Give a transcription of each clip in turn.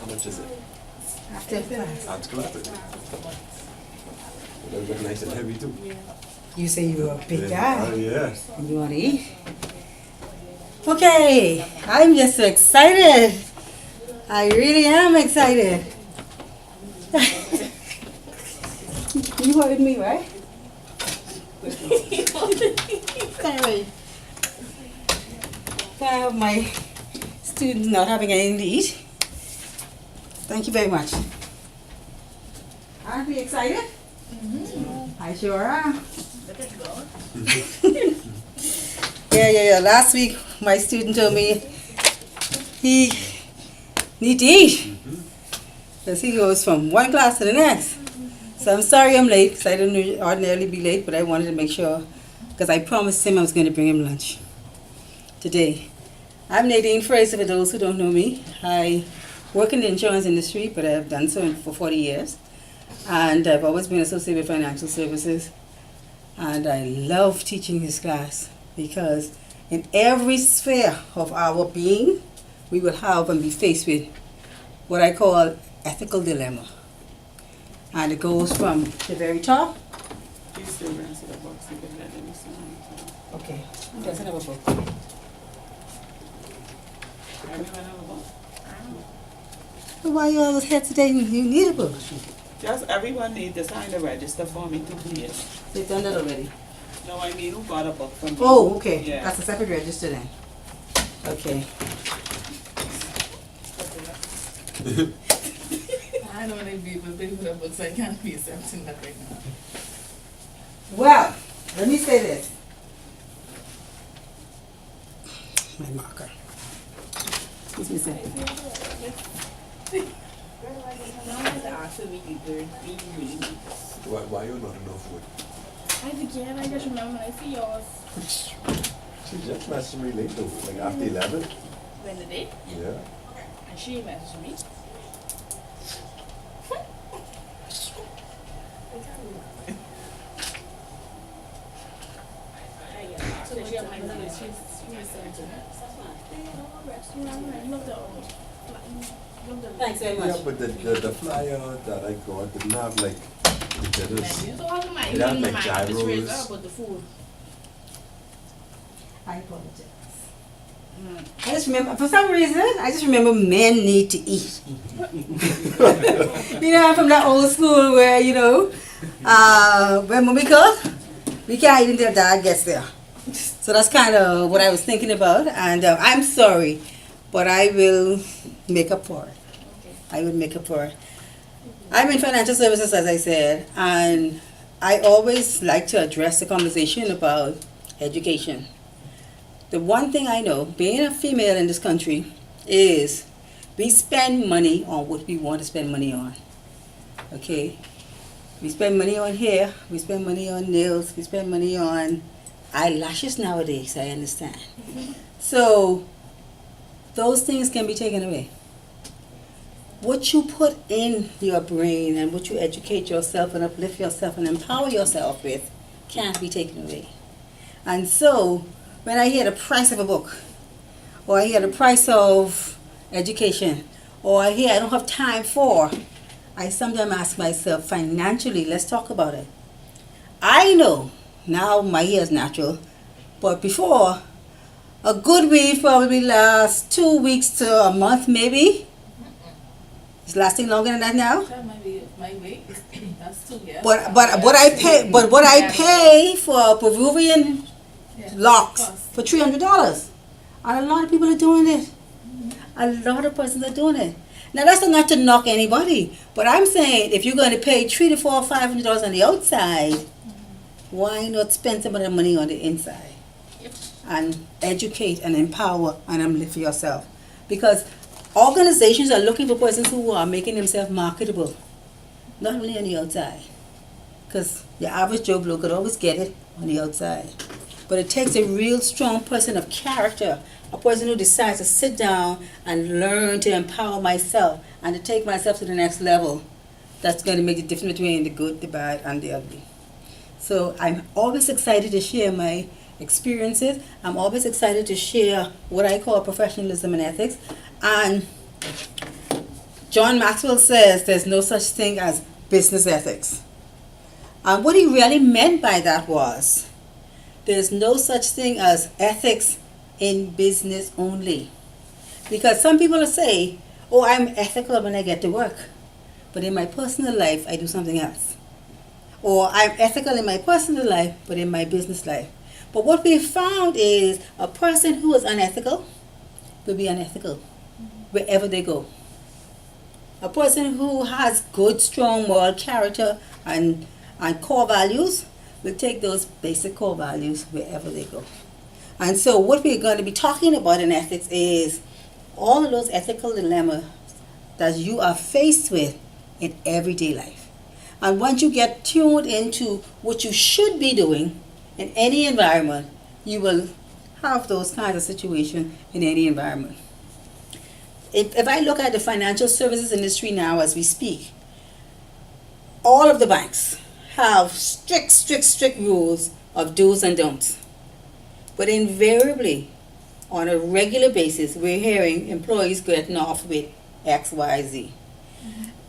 much is it? After class. After class. It look nice and heavy too. You say you're a big Oh guy yeah. and you want to eat? Okay, I'm just so excited. I really am excited. You heard me, right? Sorry. My students not having anything to eat. Thank you very much. Aren't we excited? Mm-hmm. I sure am. Yeah. Last week, my student told me he need to eat. Because he goes from one class to the next. So I'm sorry I'm late, because I didn't ordinarily be late, but I wanted to make sure, because I promised him I was going to bring him lunch today. I'm Nadine Fraser, for those who don't know me. I work in the insurance industry, but I've done so for 40 years. And I've always been associated with financial services. And I love teaching this class, because in every sphere of our being, we will have and be faced with what I call ethical dilemma. And it goes from the very top. You still rinse the box and get that in the sun. Okay, he doesn't have a book. Everyone have a book? So why you always hesitating? You need a book. Just everyone need to sign the register for me to please. They've done that already. No, I mean who got a book from me. Oh, okay. Yeah. That's a separate register then. Okay. I don't want to be able to pay for the books. I can't be accepting that right now. Well, let me say this. My marker. Excuse me a second. Why you not enough food? I forget, I just remember when I see yours. She just messaged me late though, like after 11. When the day, Yeah. and she messaged me. So she had my number, she sent to me. Thanks very much. Yeah, but the flyer that I got didn't have like the letters. So all the money, It had like the gyros. about the food. I apologize. I just remember, for some reason, I just remember men need to eat. You know, I'm from that old school where, when we cook, we can't eat until dad gets there. So that's kind of what I was thinking about. And I'm sorry, but I will make up for it. I will make up for it. I'm in financial services, as I said, and I always like to address the conversation about education. The one thing I know, being a female in this country, is we spend money on what we want to spend money on. Okay? We spend money on hair, we spend money on nails, we spend money on eyelashes nowadays, I understand. So, those things can be taken away. What you put in your brain and what you educate yourself and uplift yourself and empower yourself with can't be taken away. And so, when I hear the price of a book, or I hear the price of education, or I hear I don't have time for, I sometimes ask myself, financially, let's talk about it. I know, now my hair is natural, but before, a good weave probably lasts 2 weeks to a month maybe. It's lasting longer than that now. That might be my weight. That's too, yeah. But what I pay for Peruvian locks for $300, and a lot of people are doing it. A lot of persons are doing it. Now that's not to knock anybody, but I'm saying if you're going to pay $300 to $400, $500 on the outside, why not spend some of the money on the inside and educate and empower and uplift yourself? Because organizations are looking for persons who are making themselves marketable, not only on the outside. Because your average Joe Blow could always get it on the outside. But it takes a real strong person of character, a person who decides to sit down and learn to empower myself and to take myself to the next level. That's going to make the difference between the good, the bad, and the ugly. So I'm always excited to share my experiences. I'm always excited to share what I call professionalism and ethics. And John Maxwell says there's no such thing as business ethics. And what he really meant by that was there's no such thing as ethics in business only. Because some people will say, oh, I'm ethical when I get to work, but in my personal life, I do something else. Or I'm ethical in my personal life, but in my business life. But what we found is a person who is unethical will be unethical wherever they go. A person who has good, strong moral character and core values will take those basic core values wherever they go. And so what we're going to be talking about in ethics is all of those ethical dilemmas that you are faced with in everyday life. And once you get tuned into what you should be doing in any environment, you will have those kinds of situations in any environment. If I look at the financial services industry now as we speak, all of the banks have strict rules of do's and don'ts. But invariably, on a regular basis, we're hearing employees getting off with X, Y, Z.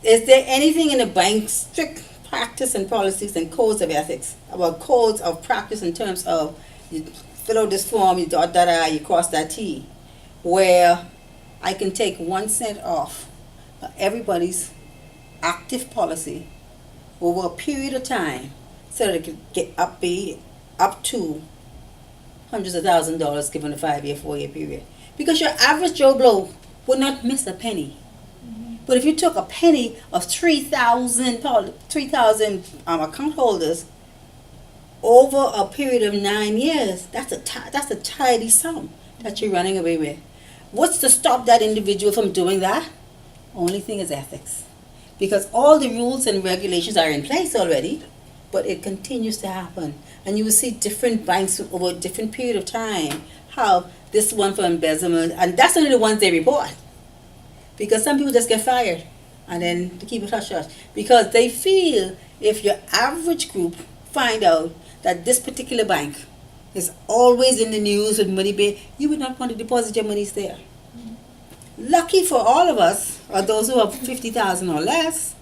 Is there anything in the bank's strict practice and policies and codes of ethics, about codes of practice in terms of you fill out this form, you dot that I, you cross that T, where I can take 1 cent off everybody's active policy over a period of time so that it could be up to hundreds of thousands of dollars given a 5-year, 4-year period? Because your average Joe Blow would not miss a penny. But if you took a penny of 3,000 account holders over a period of 9 years, that's a tidy sum that you're running away with. What's to stop that individual from doing that? Only thing is ethics. Because all the rules and regulations are in place already, but it continues to happen. And you will see different banks over a different period of time have this one for embezzlement, and that's only the ones they report. Because some people just get fired and then to keep it hush-hush. Because they feel if your average group find out that this particular bank is always in the news with money being, you would not want to deposit your monies there. Lucky for all of us, or those who have 50,000 or less,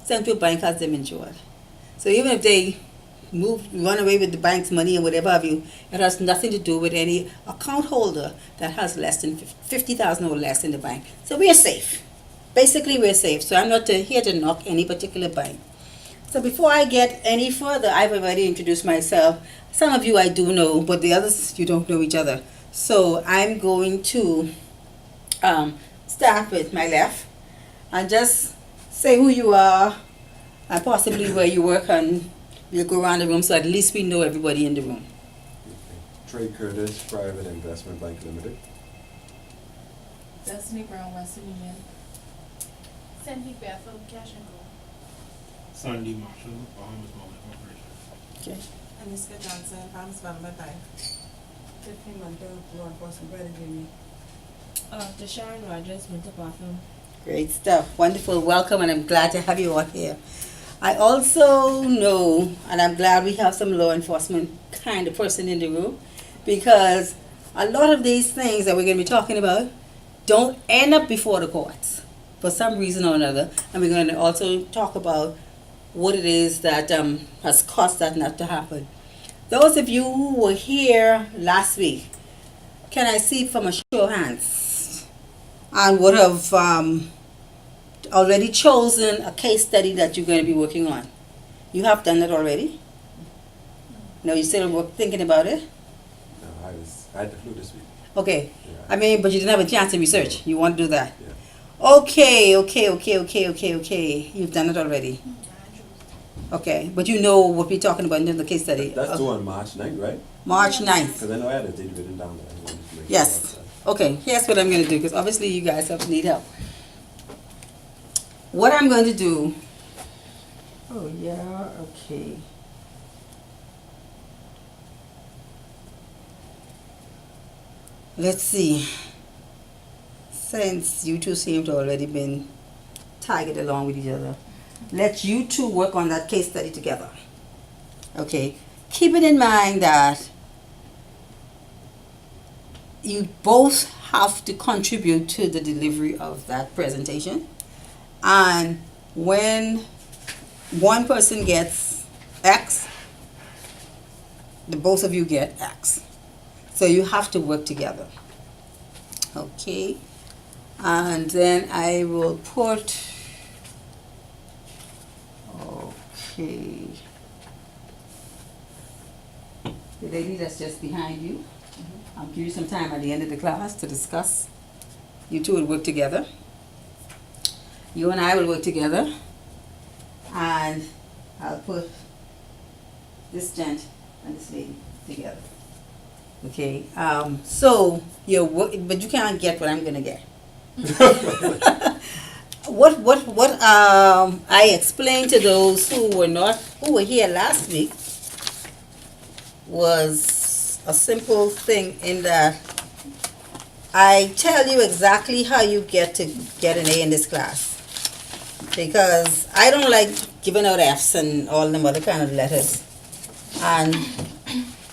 Central Bank has them insured. So even if they run away with the bank's money or whatever have you, it has nothing to do with any account holder that has less than 50,000 or less in the bank. So we are safe. Basically, we're safe. So I'm not here to knock any particular bank. So before I get any further, I've already introduced myself. Some of you I do know, but the others you don't know each other. So I'm going to start with my left and just say who you are and possibly where you work, and we'll go around the room so at least we know everybody in the room. Trey Curtis, Private Investment Bank Limited. Destiny Brown, Western Union. Sandy Bethel, Cash and Go. Sandy Marshall, Bahamas Multi Corporation. Okay. Aniska Johnson, Farms Development Bank. Tiffany Mantel, Law Enforcement Credit Union. Deshawn Rogers, Winter Bathroom. Great stuff. Wonderful. Welcome, and I'm glad to have you all here. I also know, and I'm glad we have some law enforcement kind of person in the room, because a lot of these things that we're going to be talking about don't end up before the courts for some reason or another. And we're going to also talk about what it is that has caused that not to happen. Those of you who were here last week, can I see from a show of hands, and would have already chosen a case study that you're going to be working on? You have done it already? No, you still thinking about it? No, I had the flu this week. Okay. Yeah. I mean, but you didn't have a chance to research. You want to do that? Yeah. Okay. You've done it already. Okay, but you know what we're talking about in terms of the case study. That's due on March 9th, right? March 9th. Because I know I had a date written down there. I wanted to make Yes. sure Okay, here's what I'm going to do, because obviously you guys need help. What I'm going to do... Oh, yeah, okay. Let's see. Since you two seem to already been tagged along with each other, let you two work on that case study together. Okay? Keep it in mind that you both have to contribute to the delivery of that presentation. And when one person gets X, the both of you get X. So you have to work together. Okay. And then I will put, okay, the lady that's just behind you, I'll give you some time at the end of the class to discuss. You two will work together. You and I will work together. And I'll put this gent and this lady together. Okay, so but you can't get what I'm gonna get. What I explained to those who were here last week was a simple thing in that I tell you exactly how you get to get an A in this class, because I don't like giving out F's and all them other kind of letters, and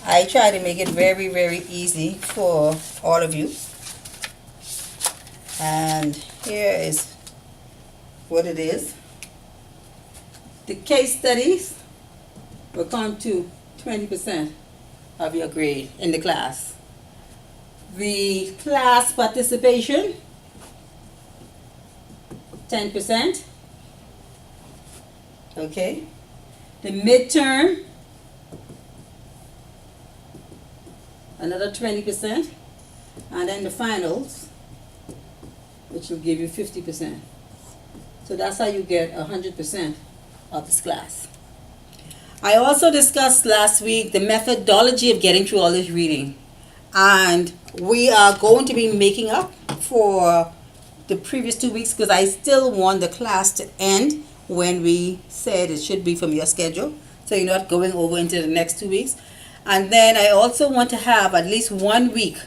I try to make it very, very easy for all of you. And here is what it is. The case studies will come to 20% of your grade in the class. The class participation, 10%. Okay. The midterm, another 20%. And then the finals, which will give you 50%. So that's how you get 100% of this class. I also discussed last week the methodology of getting through all this reading. And we are going to be making up for the previous 2 weeks, because I still want the class to end when we said it should be from your schedule. So you're not going over into the next 2 weeks. And then I also want to have at least 1 week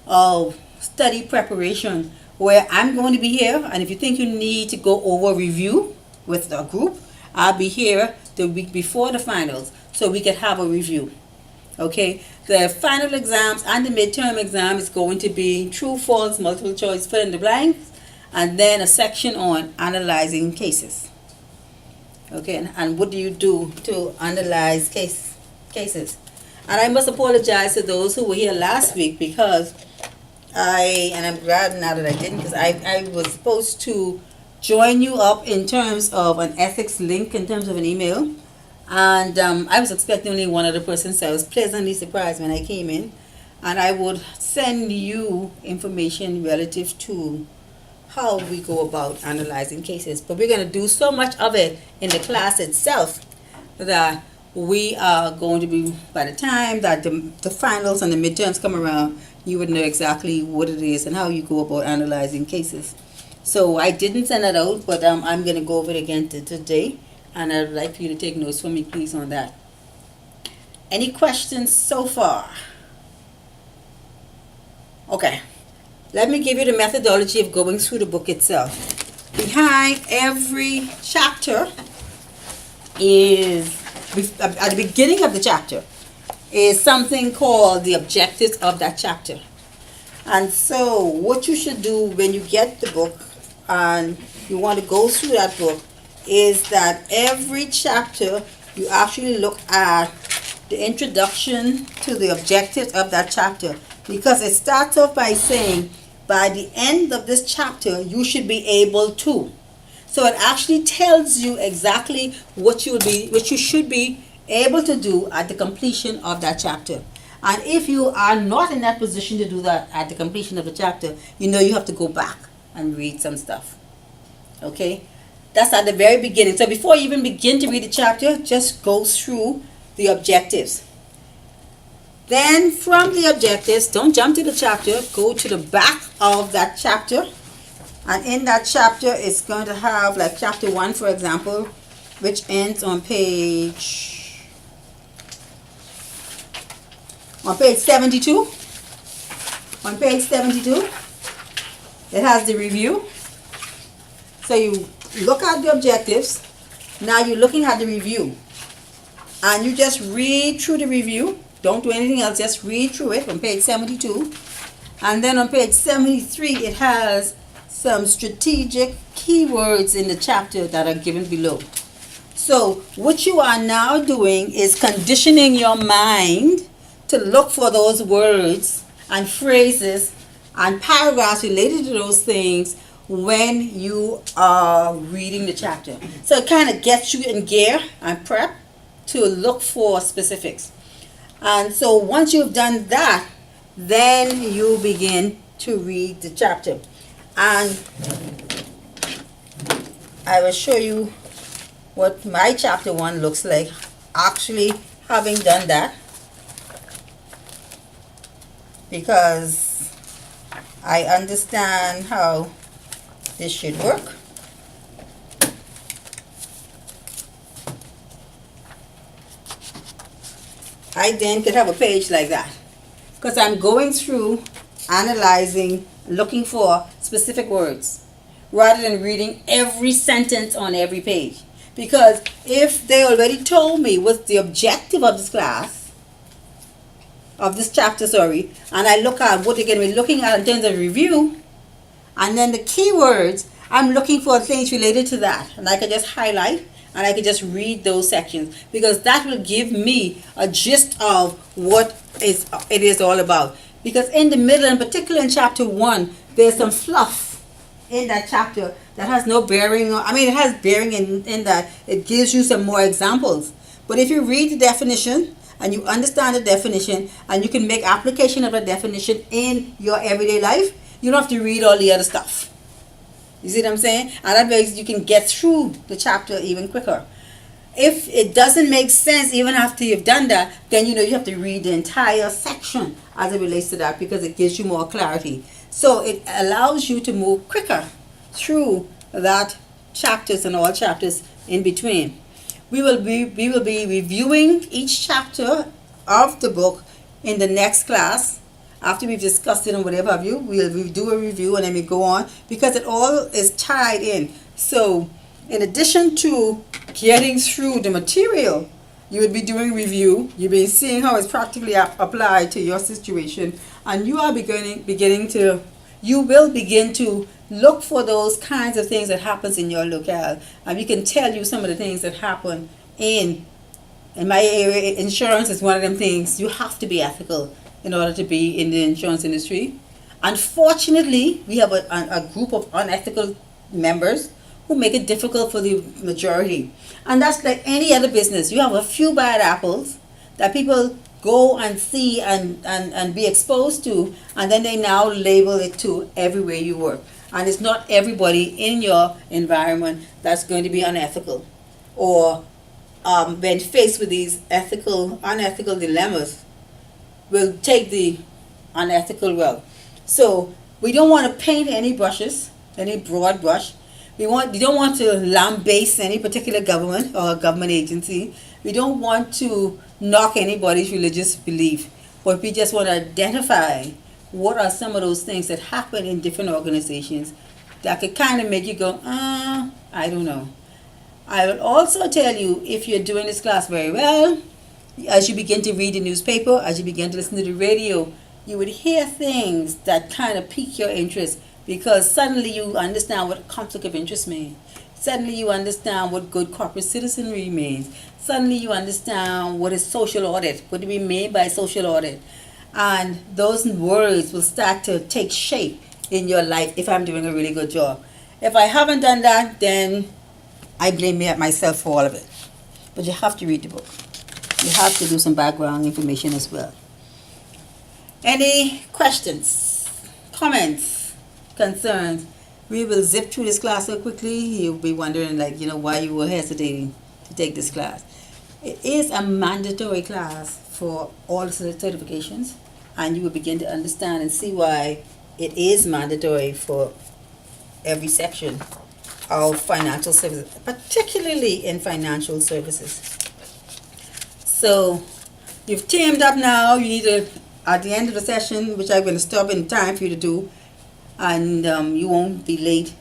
of study preparation where I'm going to be here, and if you think you need to go over review with the group, I'll be here the week before the finals so we can have a review. Okay, the final exams and the midterm exam is going to be true, false, multiple choice, fill in the blanks, and then a section on analyzing cases. Okay, and what do you do to analyze cases? And I must apologize to those who were here last week, because and I'm glad now that I didn't, because I was supposed to join you up in terms of an ethics link, in terms of an email. And I was expecting only one other person, so I was pleasantly surprised when I came in. And I would send you information relative to how we go about analyzing cases. But we're going to do so much of it in the class itself that we are going to be, by the time that the finals and the midterms come around, you would know exactly what it is and how you go about analyzing cases. So I didn't send it out, but I'm going to go over it again today. And I'd like for you to take notes for me, please, on that. Any questions so far? Okay. Let me give you the methodology of going through the book itself. Behind every chapter is, at the beginning of the chapter, is something called the objectives of that chapter. And so what you should do when you get the book and you want to go through that book is that every chapter you actually look at the introduction to the objectives of that chapter, because it starts off by saying by the end of this chapter you should be able to. So it actually tells you exactly what you should be able to do at the completion of that chapter. And if you are not in that position to do that at the completion of the chapter, you know you have to go back and read some stuff. Okay? That's at the very beginning. So before you even begin to read the chapter, just go through the objectives. Then from the objectives, don't jump to the chapter, go to the back of that chapter. And in that chapter, it's going to have, like chapter 1, for example, which ends on page 72. On page 72, it has the review. So you look at the objectives. Now you're looking at the review. And you just read through the review. Don't do anything else. Just read through it on page 72. And then on page 73, it has some strategic keywords in the chapter that are given below. So what you are now doing is conditioning your mind to look for those words and phrases and paragraphs related to those things when you are reading the chapter. So it kind of gets you in gear and prep to look for specifics. And so once you've done that, then you begin to read the chapter. And I will show you what my chapter 1 looks like, actually having done that, because I understand how this should work. I then could have a page like that, because I'm going through, analyzing, looking for specific words, rather than reading every sentence on every page. Because if they already told me what's the objective of this class, of this chapter, sorry, and I look at what they're going to be looking at in terms of review, and then the keywords, I'm looking for things related to that, and I can just highlight and I can just read those sections, because that will give me a gist of what it is all about. Because in the middle, in particular in chapter 1, there's some fluff in that chapter that has no bearing on, I mean, it has bearing in that it gives you some more examples. But if you read the definition and you understand the definition and you can make application of the definition in your everyday life, you don't have to read all the other stuff. You see what I'm saying? And that way you can get through the chapter even quicker. If it doesn't make sense even after you've done that, then you know you have to read the entire section as it relates to that, because it gives you more clarity. So it allows you to move quicker through that chapters and all chapters in between. We will be reviewing each chapter of the book in the next class. After we've discussed it and whatever have you, we'll do a review and then we go on, because it all is tied in. So in addition to getting through the material, you will be doing review, you'll be seeing how it's practically applied to your situation, and you are you will begin to look for those kinds of things that happens in your locale. And we can tell you some of the things that happen in my area. Insurance is one of them things. You have to be ethical in order to be in the insurance industry. Unfortunately, we have a group of unethical members who make it difficult for the majority. And that's like any other business. You have a few bad apples that people go and see and be exposed to, and then they now label it to everywhere you work. And it's not everybody in your environment that's going to be unethical, or when faced with these unethical dilemmas, will take the unethical route. So we don't want to paint any broad brush. We don't want to lambaste any particular government or government agency. We don't want to knock anybody's religious belief, but we just want to identify what are some of those things that happen in different organizations that could kind of make you go, I don't know. I will also tell you, if you're doing this class very well, as you begin to read the newspaper, as you begin to listen to the radio, you would hear things that kind of pique your interest, because suddenly you understand what conflict of interest means. Suddenly you understand what good corporate citizenry means. Suddenly you understand what is social audit, what do we mean by social audit. And those words will start to take shape in your life if I'm doing a really good job. If I haven't done that, then I blame myself for all of it. But you have to read the book. You have to do some background information as well. Any questions, comments, concerns? We will zip through this class so quickly. You'll be wondering, why you were hesitating to take this class. It is a mandatory class for all certifications, and you will begin to understand and see why it is mandatory for every section of financial services, particularly in financial services. So you've teamed up now. You need to, at the end of the session, which I'm going to stop in time for you to do, and you won't be late,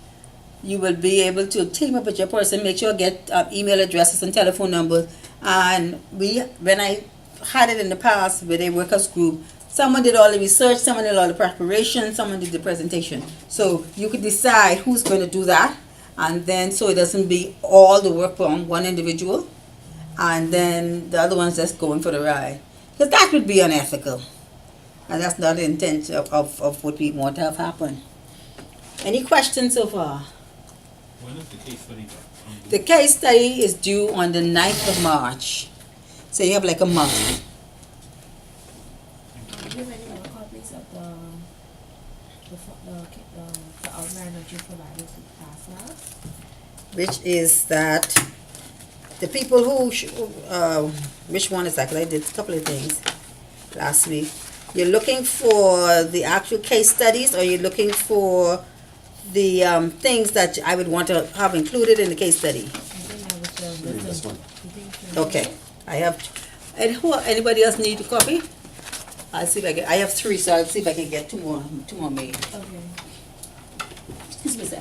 you will be able to team up with your person. Make sure you get email addresses and telephone numbers. And when I had it in the past with a workers group, someone did all the research, someone did all the preparation, someone did the presentation. So you could decide who's going to do that, and then so it doesn't be all the work from one individual, and then the other one's just going for the ride. Because that would be unethical. And that's not the intent of what we want to have happen. Any questions so far? When is the case study done? The case study is due on the 9th of March. So you have like a month. Do you have any more copies of the outline that you provided to class last? Which is that the people who, which one is that? 'Cause I did a couple of things last week. You're looking for the actual case studies, or you're looking for the things that I would want to have included in the case study? I think that was the Maybe this one. Okay, I have, and anybody else need a copy? I'll see if I can, I have 3, so I'll see if I can get two more made. Okay. Excuse me, sir.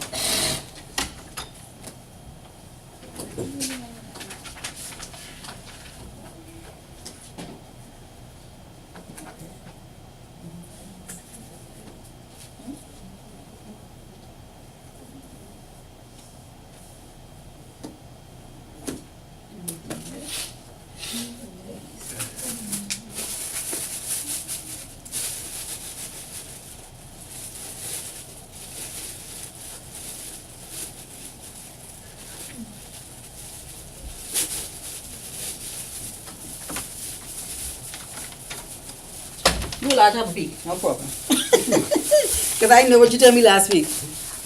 You'll have a beat, no problem. Because I know what you told me last week.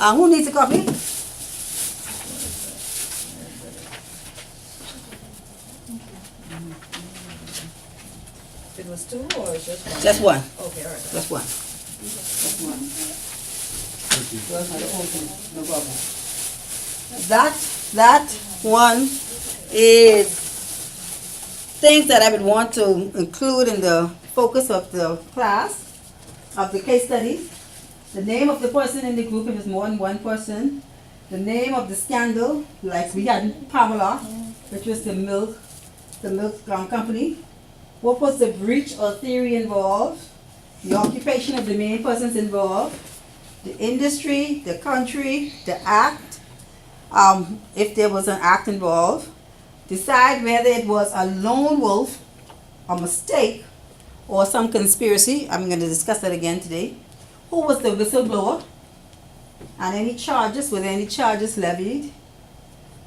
Who needs a copy? It was 2 or just 1? Just one. Okay, all right. Just one. Just one. Well, I don't open it, no problem. That one is things that I would want to include in the focus of the class, of the case studies. The name of the person in the group, if it's more than one person. The name of the scandal, like we had in Pamela, which was the milk company. What was the breach or theory involved? The occupation of the main persons involved. The industry, the country, the act, if there was an act involved. Decide whether it was a lone wolf, a mistake, or some conspiracy. I'm going to discuss that again today. Who was the whistleblower? And any charges, were there any charges levied?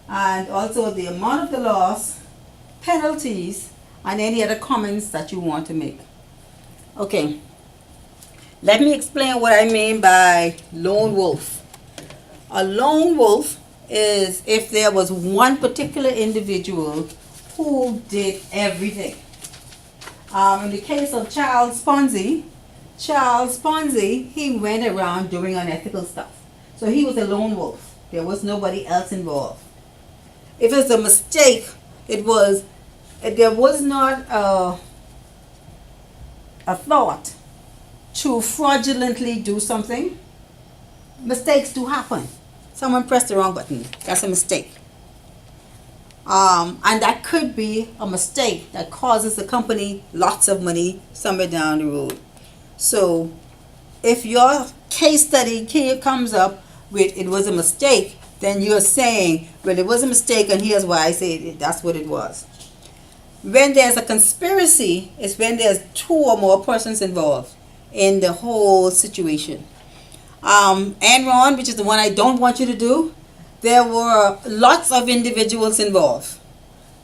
And also the amount of the loss, penalties, and any other comments that you want to make. Okay, let me explain what I mean by lone wolf. A lone wolf is if there was one particular individual who did everything. In the case of Charles Ponzi, he went around doing unethical stuff. So he was a lone wolf. There was nobody else involved. If it's a mistake, there was not a thought to fraudulently do something. Mistakes do happen. Someone pressed the wrong button. That's a mistake. And that could be a mistake that causes the company lots of money somewhere down the road. So if your case study comes up with it was a mistake, then you're saying, well, it was a mistake and here's why I say that's what it was. When there's a conspiracy, it's when there's 2 or more persons involved in the whole situation. Enron, which is the one I don't want you to do, there were lots of individuals involved.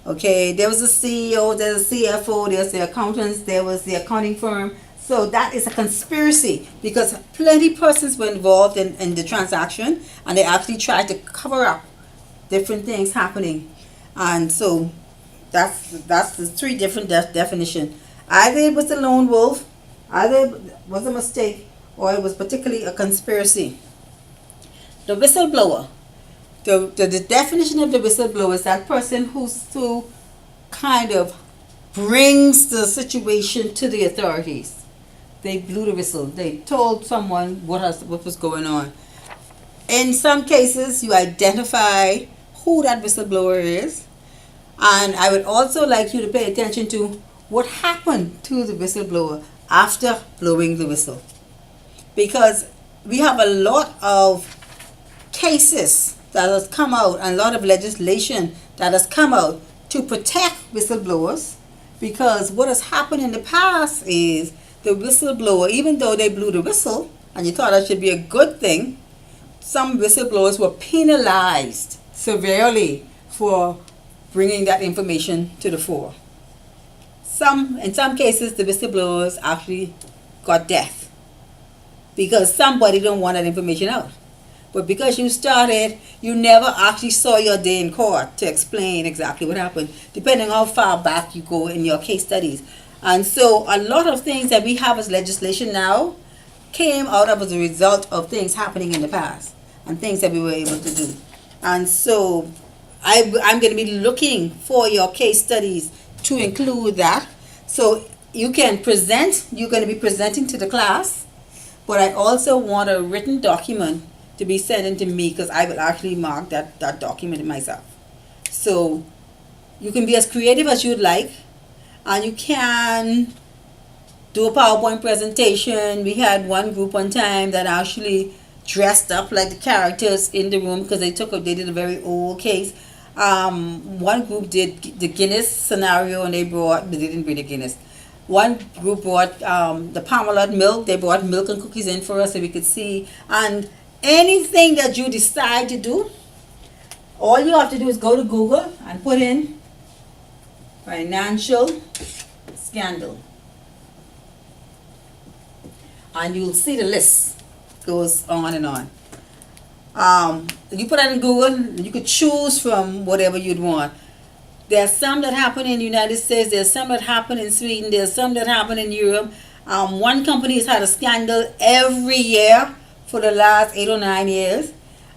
Okay, there was a CEO, there's a CFO, there's the accountants, there was the accounting firm. So that is a conspiracy because plenty persons were involved in the transaction and they actually tried to cover up different things happening. And so that's the 3 different definitions. Either it was a lone wolf, either it was a mistake, or it was particularly a conspiracy. The whistleblower. The definition of the whistleblower is that person who kind of brings the situation to the authorities. They blew the whistle. They told someone what was going on. In some cases, you identify who that whistleblower is. And I would also like you to pay attention to what happened to the whistleblower after blowing the whistle. Because we have a lot of cases that has come out, and a lot of legislation that has come out to protect whistleblowers, because what has happened in the past is the whistleblower, even though they blew the whistle, and you thought that should be a good thing, some whistleblowers were penalized severely for bringing that information to the fore. In some cases, the whistleblowers actually got death because somebody don't want that information out. But because you started, you never actually saw your day in court to explain exactly what happened, depending on how far back you go in your case studies. And so a lot of things that we have as legislation now came out of as a result of things happening in the past and things that we were able to do. And so I'm going to be looking for your case studies to include that. So you can present, you're going to be presenting to the class, but I also want a written document to be sent in to me, because I will actually mark that document myself. So you can be as creative as you'd like, and you can do a PowerPoint presentation. We had one group one time that actually dressed up like the characters in the room, because they did a very old case. One group did the Guinness scenario, and they didn't bring the Guinness. One group brought the Parmalat milk. They brought milk and cookies in for us so we could see. And anything that you decide to do, all you have to do is go to Google and put in financial scandal. And you'll see the list goes on and on. You put that in Google, you could choose from whatever you'd want. There's some that happen in the United States, there's some that happen in Sweden, there's some that happen in Europe. One company has had a scandal every year for the last 8 or 9 years.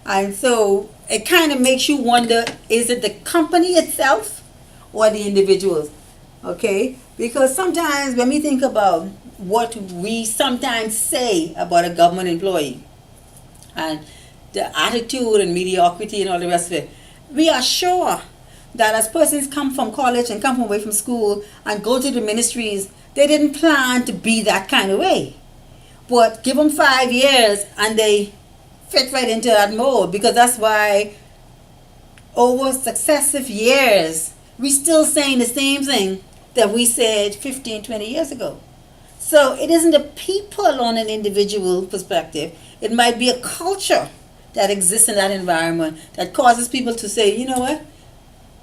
And so it kind of makes you wonder, is it the company itself or the individuals? Okay? Because sometimes when we think about what we sometimes say about a government employee and the attitude and mediocrity and all the rest of it, we are sure that as persons come from college and come from away from school and go to the ministries, they didn't plan to be that kind of way. But give them 5 years and they fit right into that mold, because that's why over successive years, we're still saying the same thing that we said 15, 20 years ago. So it isn't the people on an individual perspective. It might be a culture that exists in that environment that causes people to say, you know what,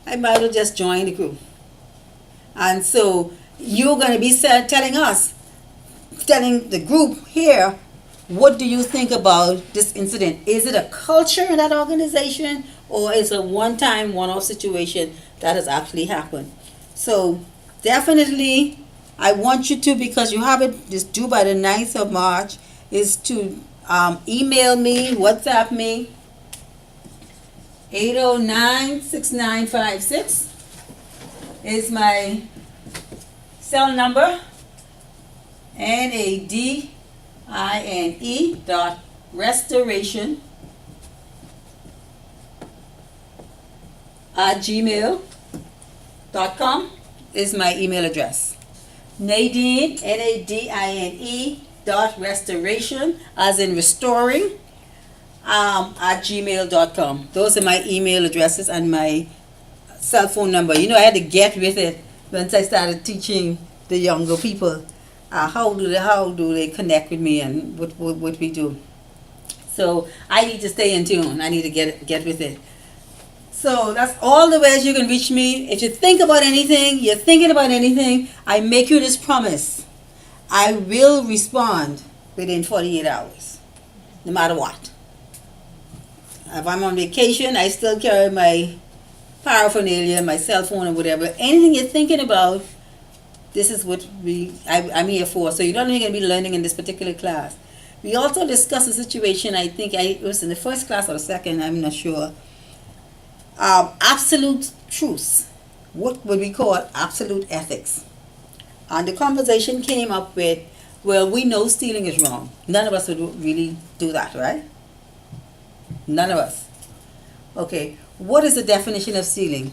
I might as well just join the crew. And so you're going to be telling the group here, what do you think about this incident? Is it a culture in that organization, or is it a one-time, one-off situation that has actually happened? So definitely, I want you to, because you have it just due by the 9th of March, is to email me, WhatsApp me, 809-6956 is my cell number, nadine.restoration@gmail.com is my email address. Nadine, NADINE.restoration, as in restoring, at gmail.com. Those are my email addresses and my cell phone number. You know, I had to get with it once I started teaching the younger people how do they connect with me and what we do. So I need to stay in tune. I need to get with it. So that's all the ways you can reach me. If you think about anything, you're thinking about anything, I make you this promise. I will respond within 48 hours, no matter what. If I'm on vacation, I still carry my paraphernalia, my cell phone or whatever. Anything you're thinking about, this is what I'm here for. So you're not only going to be learning in this particular class. We also discussed a situation, I think it was in the first class or the second, I'm not sure. Absolute truths. What would we call absolute ethics? And the conversation came up with, well, we know stealing is wrong. None of us would really do that, right? None of us. Okay, what is the definition of stealing?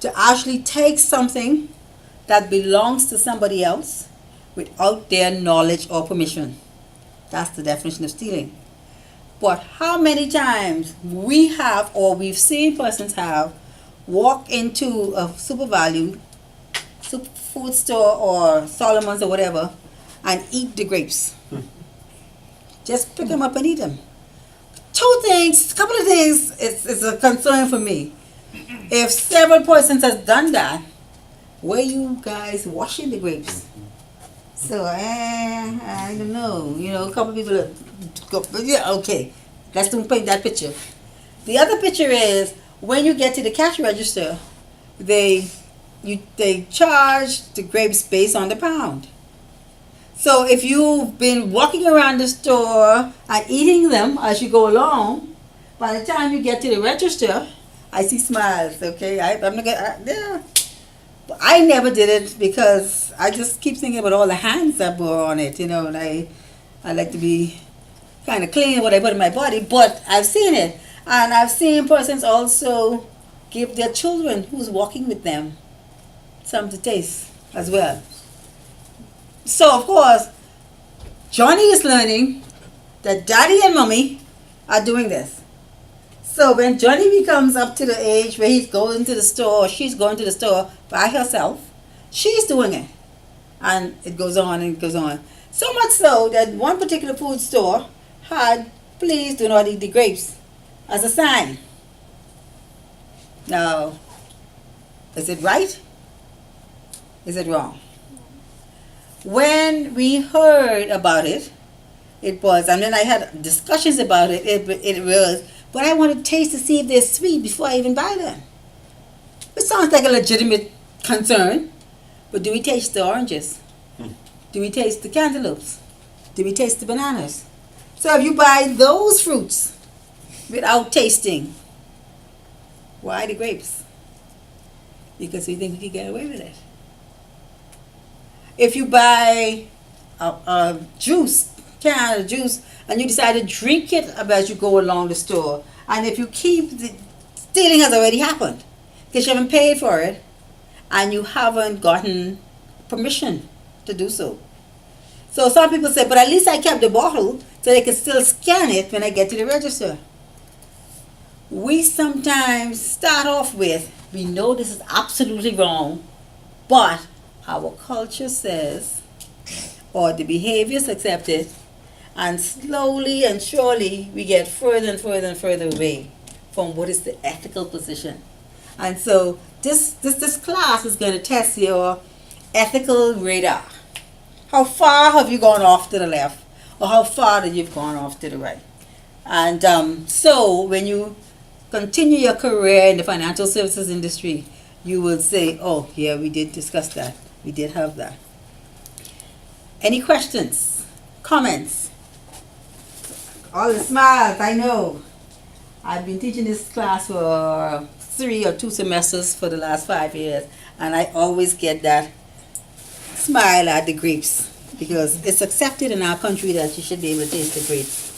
To actually take something that belongs to somebody else without their knowledge or permission. That's the definition of stealing. But how many times we have or we've seen persons have walk into a super value food store or Solomon's or whatever and eat the grapes. Just pick them up and eat them. Couple of things is a concern for me. If several persons has done that, where you guys washing the grapes? So I don't know. A couple people yeah, okay. Let's don't paint that picture. The other picture is when you get to the cash register, they charge the grapes based on the pound. So if you've been walking around the store and eating them as you go along, by the time you get to the register, I see smiles. Okay, I'm not gonna. Yeah. I never did it because I just keep thinking about all the hands that were on it, and I like to be kind of clean what I put in my body, but I've seen it. And I've seen persons also give their children who's walking with them some to taste as well. So, of course, Johnny is learning that daddy and mommy are doing this. So when Johnny becomes up to the age where he's going to the store, or she's going to the store by herself, she's doing it. And it goes on and it goes on. So much so that one particular food store had, please do not eat the grapes, as a sign. Now, is it right? Is it wrong? When we heard about it, it was, and then I had discussions about it, it was, but I want to taste to see if they're sweet before I even buy them. It sounds like a legitimate concern, but do we taste the oranges? Do we taste the cantaloupes? Do we taste the bananas? So if you buy those fruits without tasting, why the grapes? Because we think we can get away with it. If you buy a juice, can of juice, and you decide to drink it as you go along the store, and if you keep, stealing has already happened because you haven't paid for it and you haven't gotten permission to do so. So some people say, but at least I kept the bottle so they can still scan it when I get to the register. We sometimes start off with, we know this is absolutely wrong, but our culture says, or the behaviors accept it, and slowly and surely we get further and further and further away from what is the ethical position. And so this class is going to test your ethical radar. How far have you gone off to the left, or how far have you gone off to the right? And so when you continue your career in the financial services industry, you will say, oh yeah, we did discuss that. We did have that. Any questions? Comments? All the smiles, I know. I've been teaching this class for 3 or 2 semesters for the last 5 years, and I always get that smile at the grapes because it's accepted in our country that you should be able to taste the grapes.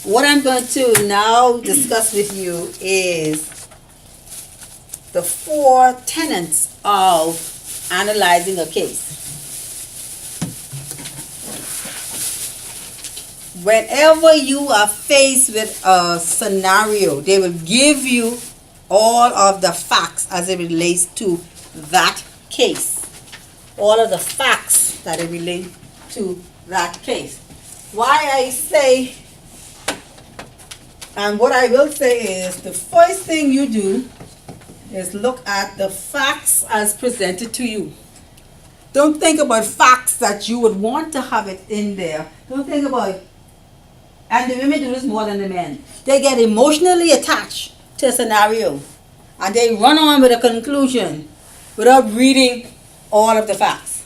What I'm going to now discuss with you is the 4 tenets of analyzing a case. Whenever you are faced with a scenario, they will give you all of the facts as it relates to that case. All of the facts that it relate to that case. Why I say, and what I will say is, the first thing you do is look at the facts as presented to you. Don't think about facts that you would want to have it in there. Don't think about, and the women do this more than the men. They get emotionally attached to a scenario and they run on with a conclusion without reading all of the facts.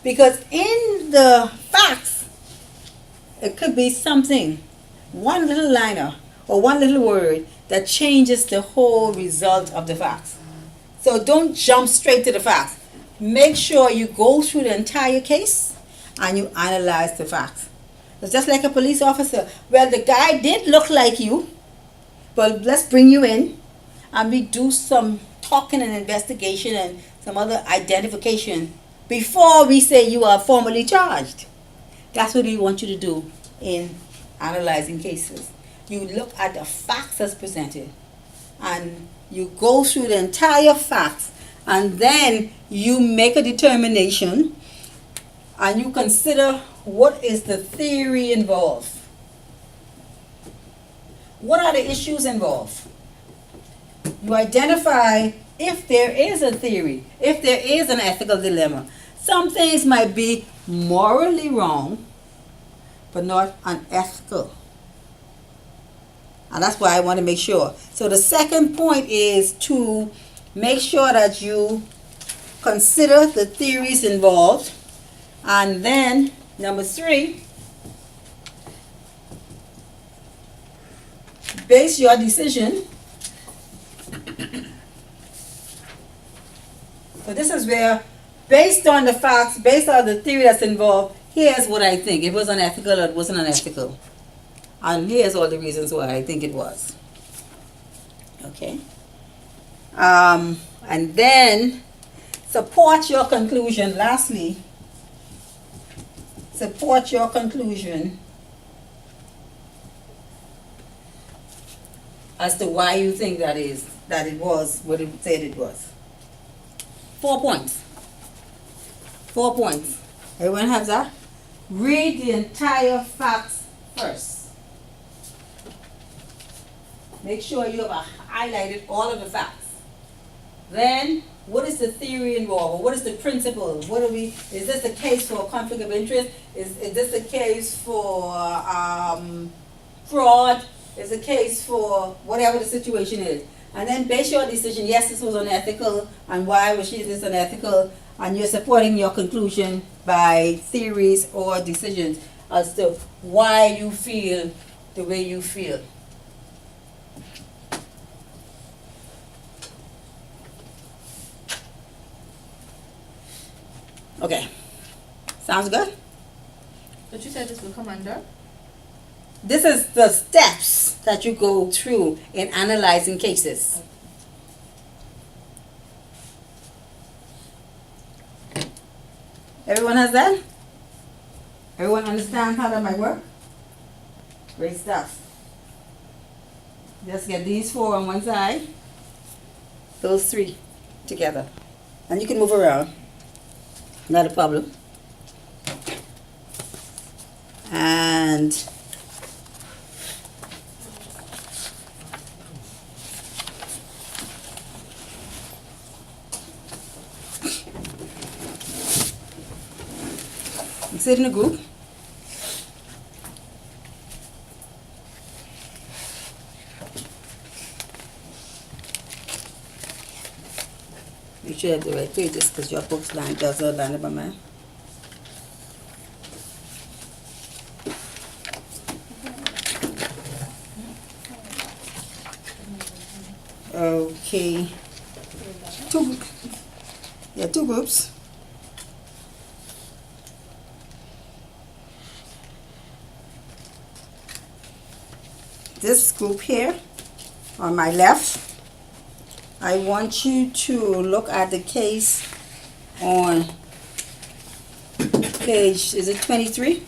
Because in the facts, it could be something, one little liner or one little word that changes the whole result of the facts. So don't jump straight to the facts. Make sure you go through the entire case and you analyze the facts. It's just like a police officer. Well, the guy did look like you, but let's bring you in and we do some talking and investigation and some other identification before we say you are formally charged. That's what we want you to do in analyzing cases. You look at the facts as presented, and you go through the entire facts, and then you make a determination, and you consider what is the theory involved. What are the issues involved? You identify if there is a theory, if there is an ethical dilemma. Some things might be morally wrong, but not unethical. And that's why I want to make sure. So the second point is to make sure that you consider the theories involved. And then, number 3, base your decision. So this is where, based on the facts, based on the theory that's involved, here's what I think. It was unethical or it wasn't unethical. And here's all the reasons why I think it was. Okay? And then, support your conclusion. Lastly, support your conclusion as to why you think that it was what it said it was. 4 points. 4 points. Everyone has that? Read the entire facts first. Make sure you have highlighted all of the facts. Then, what is the theory involved? Or what is the principle? Is this a case for conflict of interest? Is this a case for fraud? Is a case for whatever the situation is? And then base your decision, yes, this was unethical, and why was this unethical? And you're supporting your conclusion by theories or decisions as to why you feel the way you feel. Okay, sounds good? But you said this will come under? This is the steps that you go through in analyzing cases. Everyone has that? Everyone understands how that might work? Great stuff. Just get these 4 on one side, those 3 together. And you can move around. Not a problem. And you sit in a group. You should have the right pages because your book's lined up by mine. Okay. 2 groups. This group here on my left, I want you to look at the case on page, is it 23?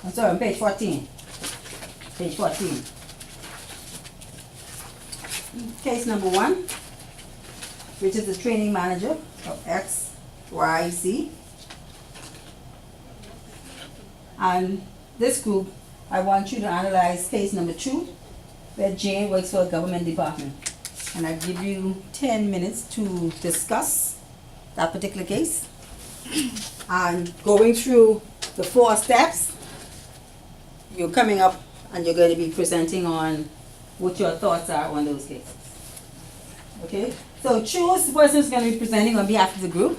I'm sorry, on page 14. Page 14. Case number 1, which is the training manager of XYZ. And this group, I want you to analyze case number 2, where Jane works for a government department. And I give you 10 minutes to discuss that particular case. And going through the 4 steps, you're coming up and you're going to be presenting on what your thoughts are on those cases. Okay? So choose the person who's going to be presenting on behalf of the group.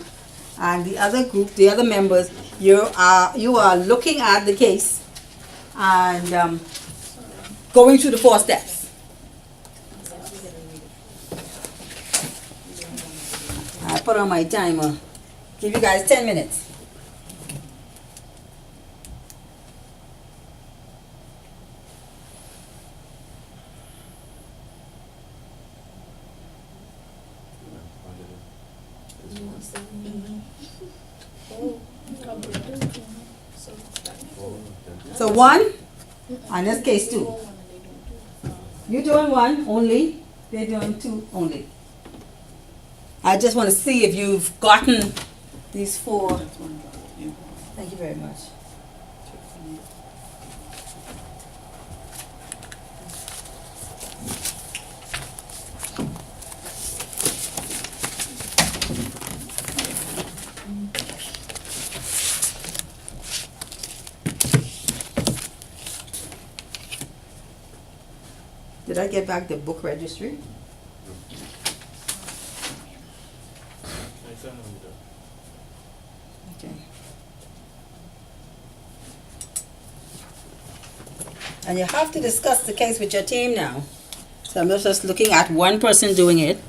And the other group, the other members, you are looking at the case and going through the 4 steps. I put on my timer. Give you guys 10 minutes. So one, and this case two. You're doing one only, they're doing two only. I just want to see if you've gotten these four. That's one drop. Yeah. Thank you very much. Did I get back the book registry? I sent them the. Okay. And you have to discuss the case with your team now. So I'm not just looking at one person doing it.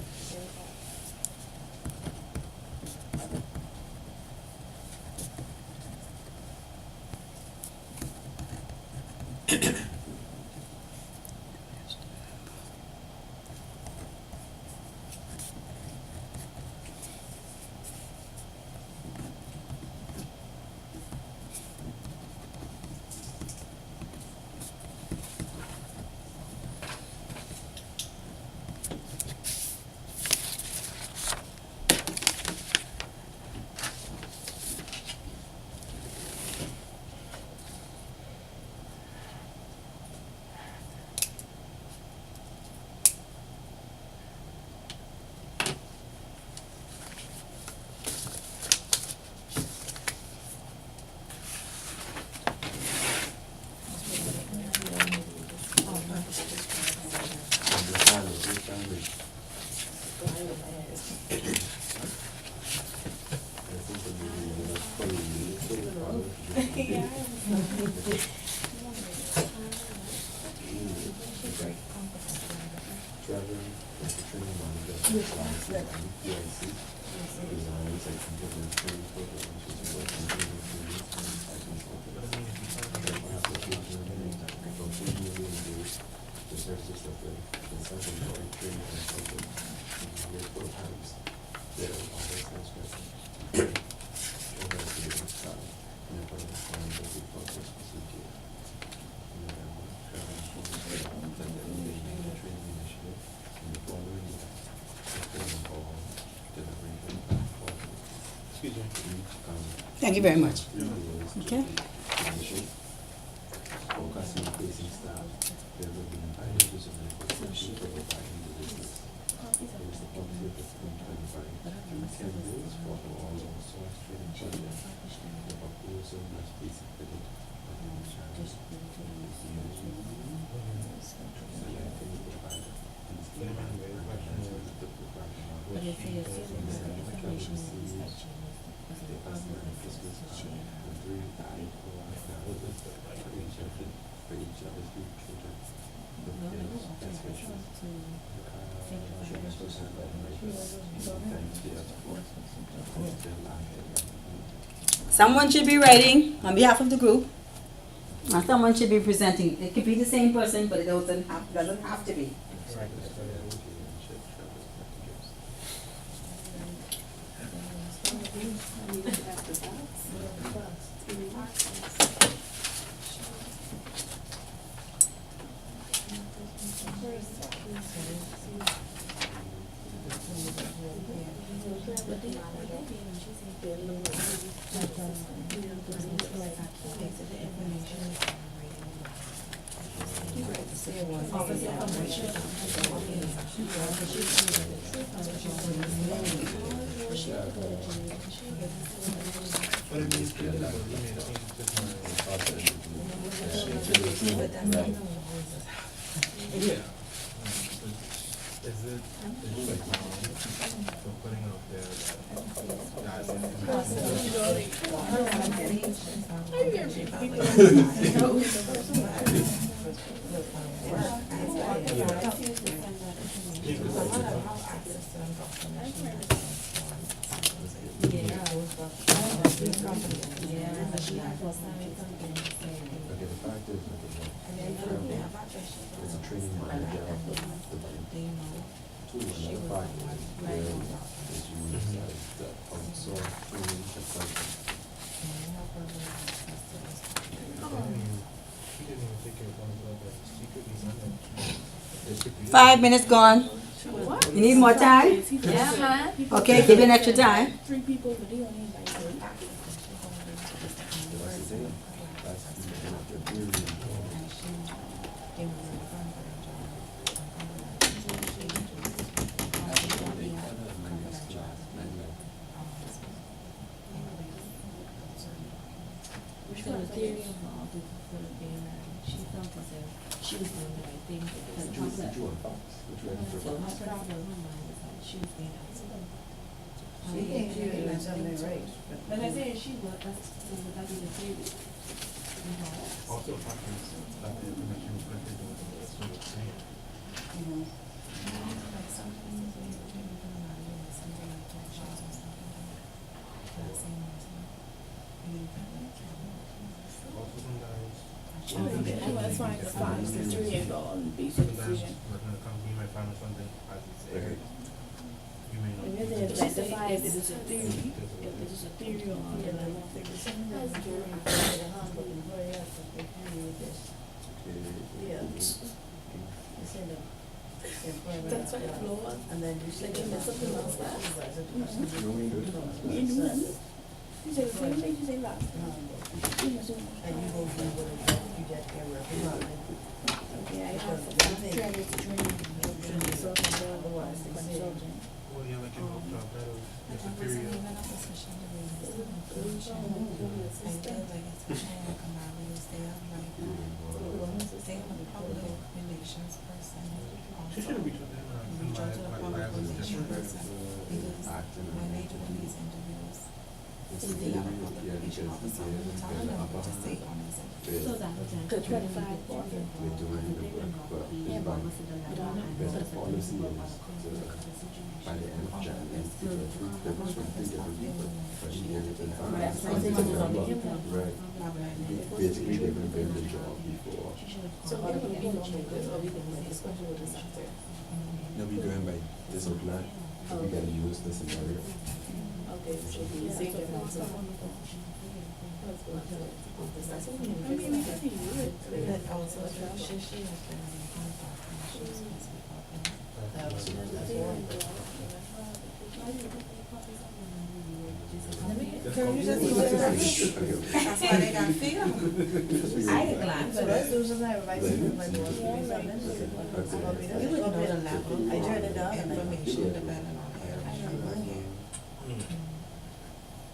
Thank you very much. Okay. Someone should be writing on behalf of the group. And someone should be presenting. It could be the same person, but it doesn't have to be. Yeah. Is it like for putting out there Okay, the fact is, it's a training manager of the body. Two, and the fact is, there is you 5 minutes gone. You need more time? Yeah, man. Okay, give you an extra time. 3 people, but they only invite 3. So the theory involved with being married, she felt as if she was doing the right thing because of her So her principle in her mind was that she was being outside. She ain't doing something right. But I say she was, so would that be the theory? Also, happens that the information was collected over the sort of saying. Also, some guys. That's fine, it's fine, it's 3 years old, and basic Sometimes decision. working on a company might find something as it's there. You may not. And if they identify if it is a theory, if it is a theory or not, then I don't think it's that's why it's lower. And then you say, Like, that's something else that. You know when you do it? You do that. You say the same thing you say last time. and you go through what it is, you get every. Okay, I have training to training. Otherwise, the consultant. Well, yeah, like in both job titles, there's a period. She should reach out to him and ask him why I was different. Acting. So that was like. The 25 for We're doing the work, but it's about best policy is by the end of January, there was 20 different people, but she did it in advance. Right. Basically, they've been doing the job before. So what do we do changes, or we can make a special with this after? They'll be doing by this outline, we can use the scenario. Okay, so we say different. Can you just do it? That's why they got film. I get glad. So let's do something, everybody see my boss, we do something. You would know the level. I turned it down. Information depending on area.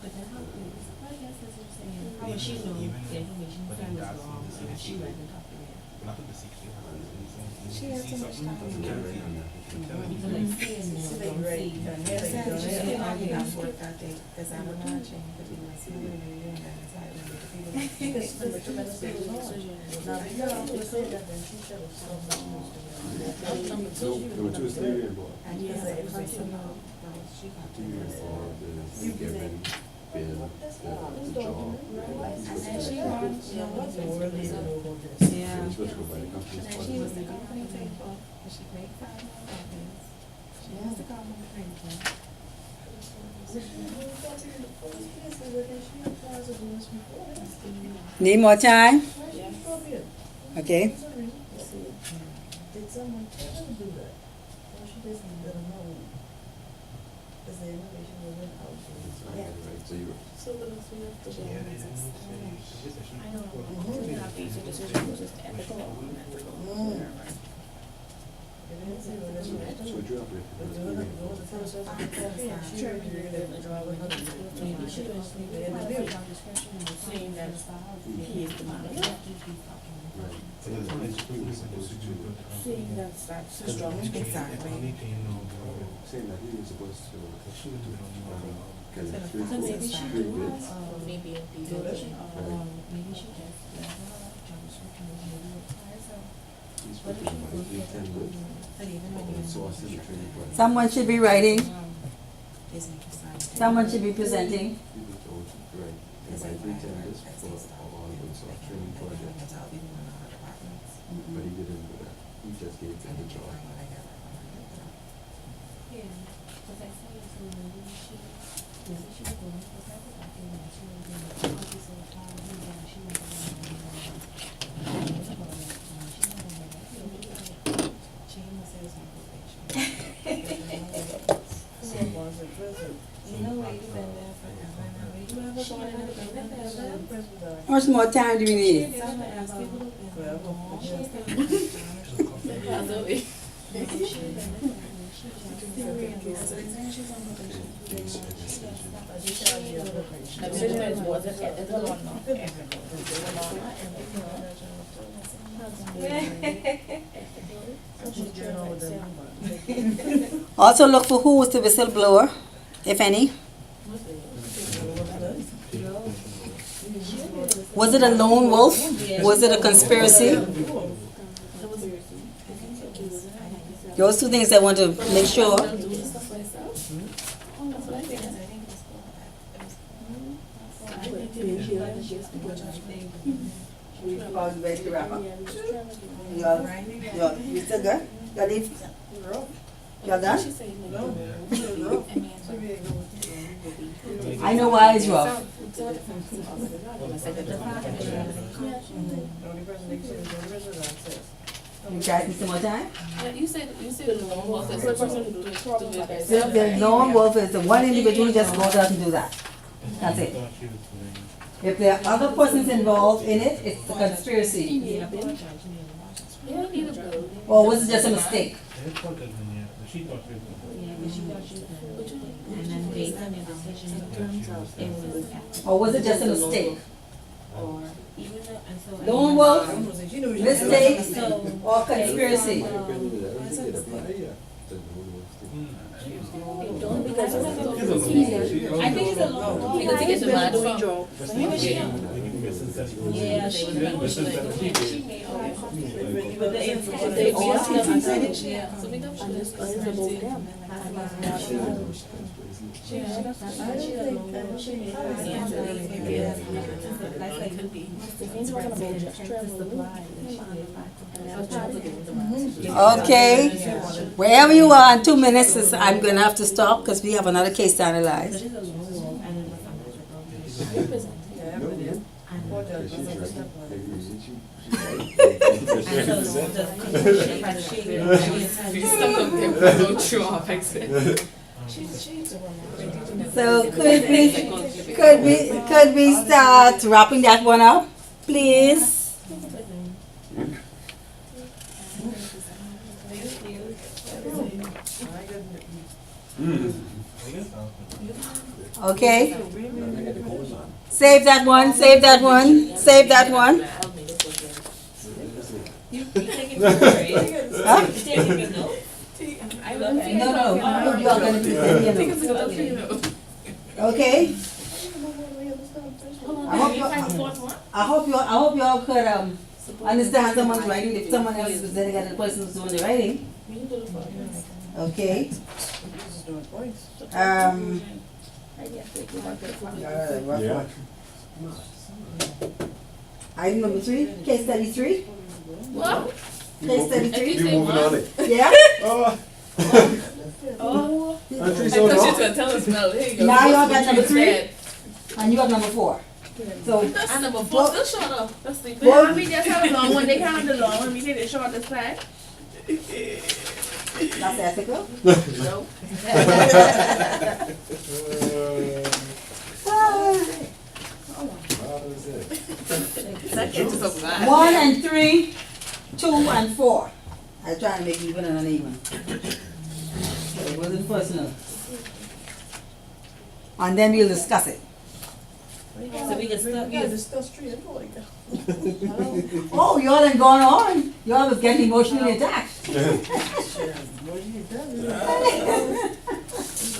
But then how, I guess that's what I'm saying, how would she know the information plan was wrong, and she read the document? Not that the CQ has She has so much time. So like seeing more, So they don't ready, see. done, yeah, they done, they already got work that day, cause I'm watching, but you might see what you're doing, and it's like, because the tremendous people on. Now, because she said that, then she should have told them. No, there were two theory involved. And you said everything, she got to Theory involved is given Bill the job. And then she won, you know, what the world is over this. Yeah. Which was provided company's And she was the company table, but she made $500. She has the company table. Need more time? Okay. Did someone tell her to do that? Or she just let them know? Because the information wasn't out there. Right, so you So what else we have to do? I know, Mhm. we have to use a decision, was it ethical or unethical? so what you have with Sure, we did it, the driver, maybe she was, saying that he is the manager. Saying that's strong. Exactly. saying that he was supposed to get So three maybe she three do, bids. maybe a So, deviation. maybe she just, job description, maybe requires a. He's working on like 10 bids. And source in the training program. Someone should be writing, someone should be presenting. He was told, right, they might be 10 bids for all the source training project, but he didn't do that. He just gave them the job. Yeah, because I saw it, so maybe she was going for that document, she was doing the office of town, and she was she You know what, you've been there forever now. You ever gone in the building? How much more time do we need? Some ask people who've been there long. She's been Also look for who was the whistleblower, if any. Was it a lone wolf? Was it a conspiracy? Those two things I want to make sure. Ready to wrap up? You still good? Y'all leave? Y'all done? I know why it's rough. You guys need some more time? You said the lone wolf is the person who do it by So the lone wolf is the one individual who just goes out and do that. That's it. If there are other persons involved in it, it's a conspiracy. Or was it just a mistake? And then based on your decision in terms of it was Or was it just a mistake? or even though, and so. Lone wolf, mistake, or conspiracy? I think it's a long walk. Because he gets the mad from. Yeah, But they all have so we don't Okay, wherever you are in 2 minutes, I'm going to have to stop because we have another case to analyze. So could we start wrapping that one up, please? Okay. Save that one, save that one, save that one. Huh? No, you are going to do it. Okay. I hope you all could understand someone's writing. If someone else is dedicated, the person who's doing the writing. Okay. Item number 3, case study 3. What? Case study 3. You're moving on it. Yeah. I thought you were going to tell us about it. Now y'all got number 3, and you got number 4. So And number 4 still short up. That's the Well, We just have a long one, they count the long one, we did it short this time. that's ethical. No. One and 3, 2 and 4. I try to make even and uneven. So it wasn't personal. And then we'll discuss it. So we can start, discuss tree and like that. Oh, y'all done gone on. Y'all was getting emotionally attacked.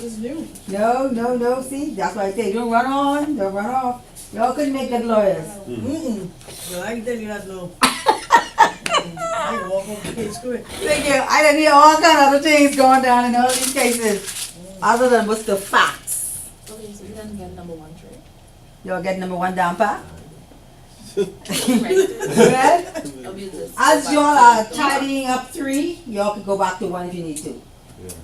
It's new. No. See, that's why I say don't run on, don't run off. Y'all couldn't make good lawyers. Well, I can tell you that no. I can walk over the case quick. Thank you. I didn't hear all kind of other things going down in all these cases, other than what's the facts. Okay, so we done get number 1 trade. Y'all get number 1 down pat? Right. Well, as y'all are tidying up 3, y'all can go back to 1 if you need to.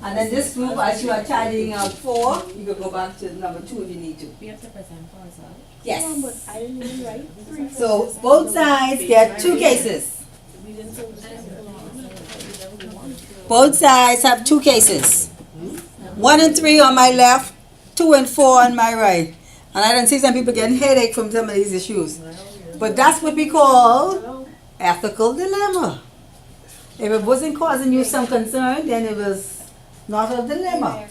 And then this group, as you are tidying up 4, you can go back to number 2 if you need to. we have to present for as well. Yes. But I didn't even write 3. So both sides get 2 cases. Both sides have 2 cases. 1 and 3 on my left, 2 and 4 on my right. And I don't see some people getting headache from some of these issues. But that's what we call ethical dilemma. If it wasn't causing you some concern, then it was not a dilemma.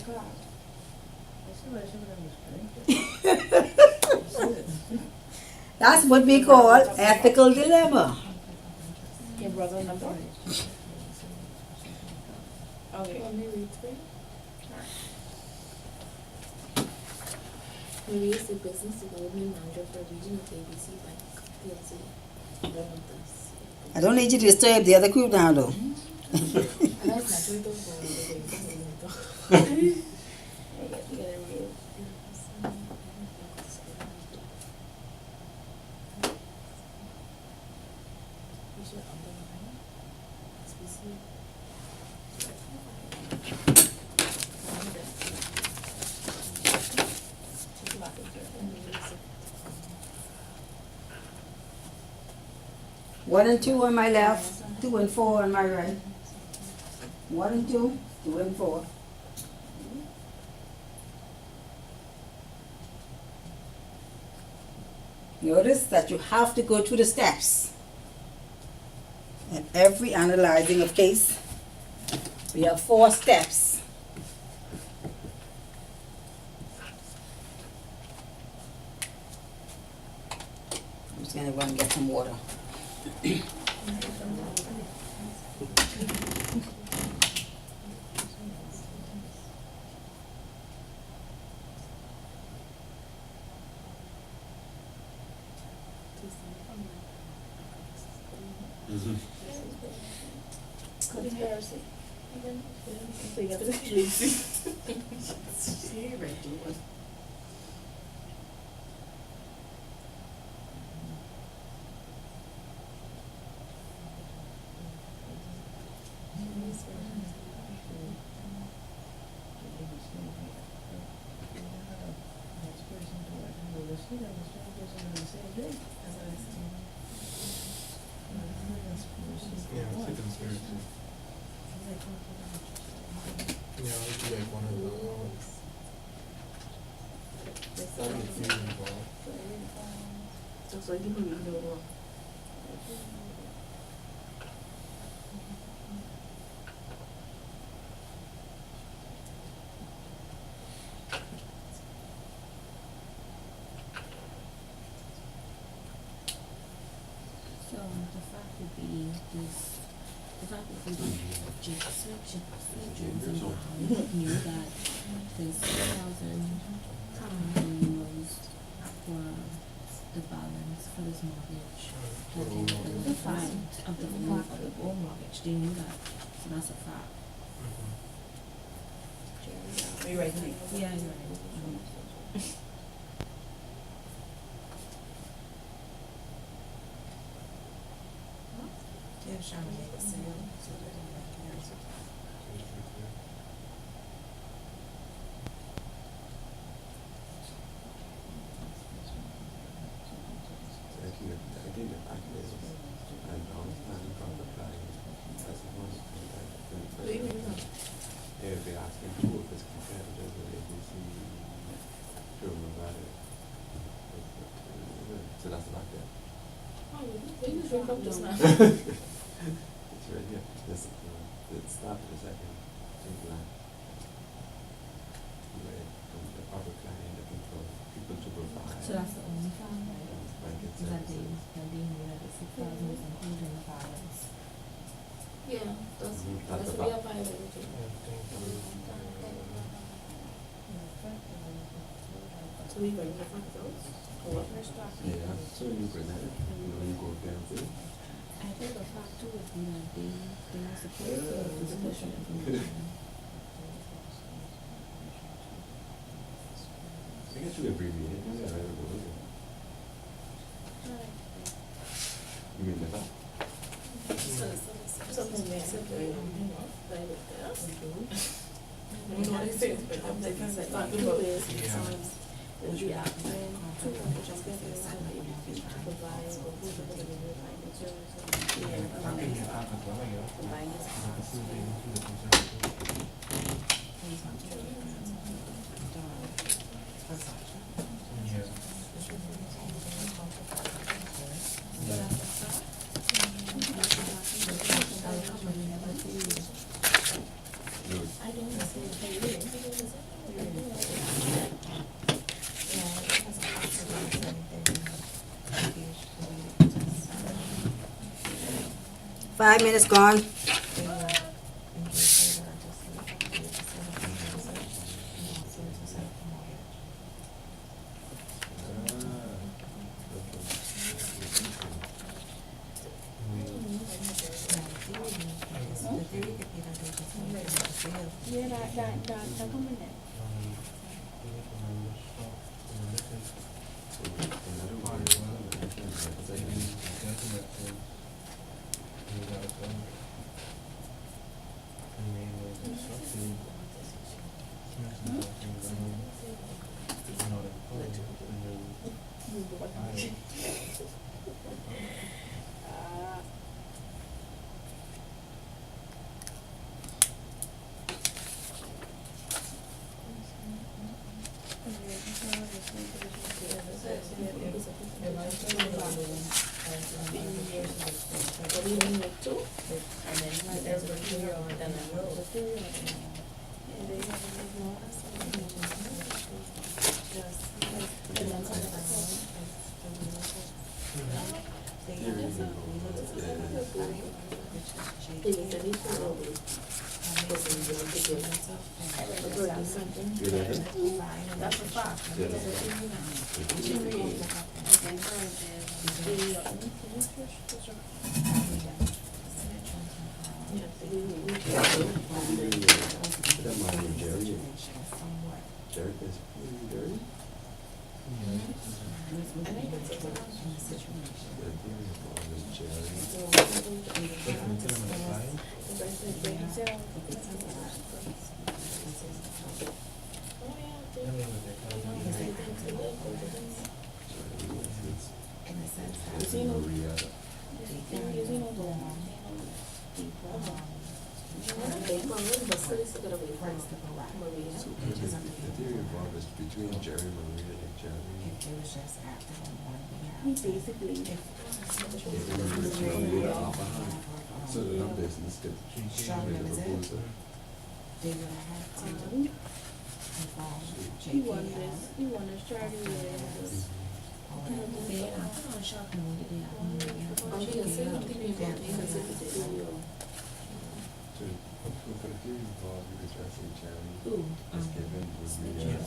That's what we call ethical dilemma. Your brother number? Okay. Maria is the business development manager for regional ABC Bank PLC. I don't need you to disturb the other group now though. One and 2 on my left, 2 and 4 on my right. 1 and 2, 2 and 4. Notice that you have to go through the steps. In every analyzing of case, we have 4 steps. I'm just gonna run and get some water. Conspiracy. Yeah, it's a conspiracy. Yeah, it'd be like one of the, that would be involved. Just like you know. So the fact would be this, the fact that we just switch procedures and knew that this 2,000 being used for the balance for this mortgage. That they knew the fact of the full mortgage, they knew that, so that's a fact. Are you right, Mike? Yeah, you're right. Yeah, trying to make a sale, so that they don't cancel. If they ask him two of his competitors or ABC, show him about it. So that's about that. We drink up just now. It's right here. This, it stopped at the second line. Where the upper client looking for people to provide. So that's the only fact, right? Blanket Is that they services. knew that the 6,000 was including the balance. Yeah, that's That's we about- are violating. So we bring the front doors. Yeah, so you present it, you go down to it. I think the fact too would be that they were supposed to do sufficient information. I guess you abbreviate it, yeah, right, we'll look at it. You mean the fact? Something they said they violate that. We know they say, but I'm like, it's not good about it. Would you ask them to provide or who's going to be providing services? How can you act as well, yeah? Providing Like a survey into the conservative. I don't see Five minutes gone. Yeah, that come in there. That's a fact. Jerry is Jerry? I think it's a between Jerry, Maria, and Jerry. he basically So the numbers instead. he won this. He won a charity with For the theory involved, you could try to say Jerry. Just give in with Maria.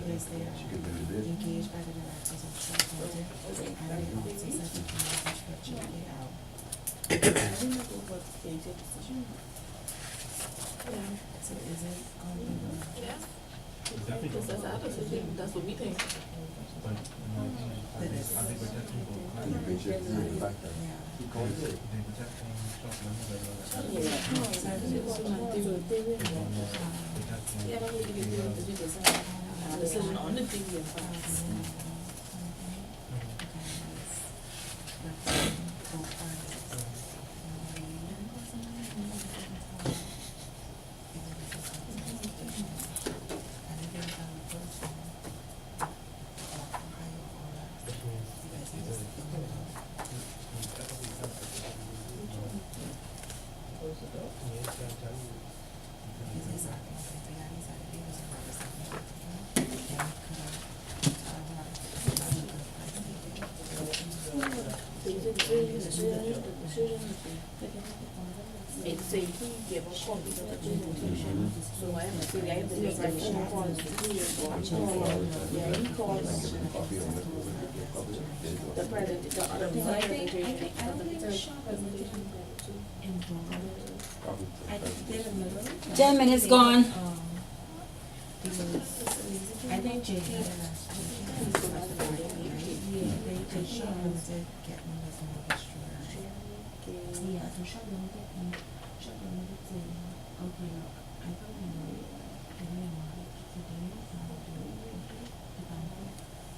She could win the bid. Engaged by the directors of Short Water and the officers of the community for GPA out. I think that's what they did decision. Yeah. So is it going to be? Yeah. Because that's our decision. That's what we think. But, are they projecting for And you can check the fact that he called it. they projecting short numbers or Yeah. No, it's not. They will. Yeah, I don't really give you the decision on the TV and facts. Say he gave a copy of the presentation, so I have to make that phone call to yeah, he called the president, the other presentation of the presentation. 10 minutes gone. I think Jay had yeah, so shut down the thing. Okay, look, I don't know. I don't know. Today,